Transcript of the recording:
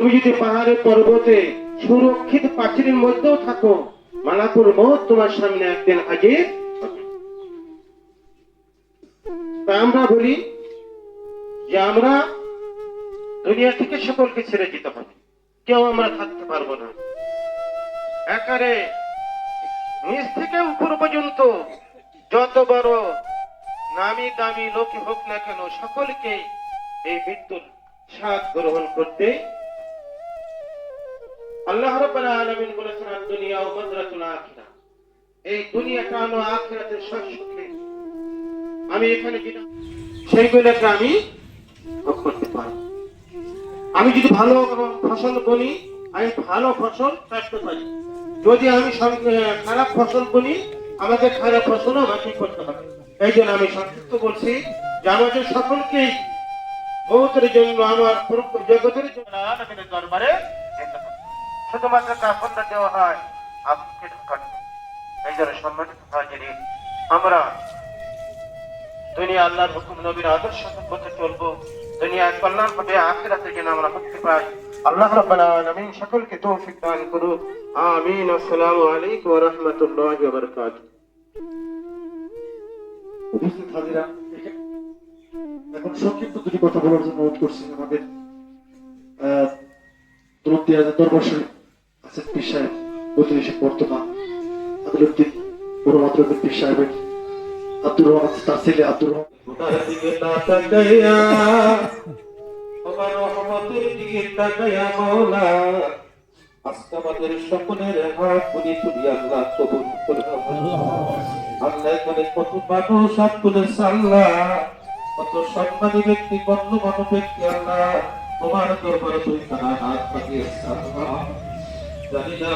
তুমি যদি পাহাড়ে পর্বতে সুরক্ষিত প্রাচীরের মধ্যেও থাকো, মালাকুল মউত তোমার সামনে একদিন হাজির হবে। তা আমরা বলি যে আমরা দুনিয়া থেকে সকলকে ছেড়ে যেতে হবে, কেউ আমরা থাকতে পারবো না। একারে নিচ থেকে উপর পর্যন্ত যত বড় নামি দামি লোকই হোক না কেন, সকলকে এই মৃত্যুর স্বাদ গ্রহণ করতে আল্লাহ রাব্বুল আলামিন বলেছেন, দুনিয়া ও মাদরাতুল আখিরাহ, এই দুনিয়াটা হলো আখিরাতের সব সুখে। আমি এখানে যেটা সেইগুলোকে আমি ভোগ করতে পারি। আমি যদি ভালো ফসল বলি, আমি ভালো ফসল কাটতে পারি। যদি আমি খারাপ ফসল বলি, আমাকে খারাপ ফসলও বাকি করতে হবে। এই জন্য আমি সংক্ষিপ্ত বলছি যে আমাদের সকলকেই বহুতের জন্য, আমার জগতের জন্য আলামিনের দরবারে যেতে হবে। শুধুমাত্র কাফনটা দেওয়া হয়, আপনি ঢোকানো। এই জন্য সম্মানিত হাজিরিন, আমরা দুনিয়া আল্লাহর হুকুম নবীর আদর্শ পথে চলবো, দুনিয়ার কল্যাণ হবে, আখিরাতে যেন আমরা মুক্তি পাই। আল্লাহ রাব্বুল আলামিন সকলকে তৌফিক দান করুন। আমিন। আসসালামু আলাইকুম ওয়া রাহমাতুল্লাহি ওয়া বারাকাতুহু। উপস্থিত হাজিরা, এখন সংক্ষিপ্ত দুটি কথা বলার জন্য অনুরোধ করছি আমাদের দরবার শরীফ আছেন পীর সাহেব, প্রতিবেশী বর্তমান আদিলুদ্দিন বড় মাত্রাদের পীর সাহেবের আব্দুর রহমান, তার ছেলে আব্দুর রহমান। খোদার দিকে না তাকাইয়া, তোমার রহমতের দিকে তাকাইয়া মাওলা, আজকে আমাদের সকলের হাত পুরি তুলি আল্লাহ কবুল করে নাও। আল্লাহ করে কত মানুষ হাত তুলেছে আল্লাহ, কত সম্মানী ব্যক্তি, গণ্যমান্য ব্যক্তি আল্লাহ তোমার দরবারে দুই খানা হাত পাঠিয়েছে আল্লাহ। জানি না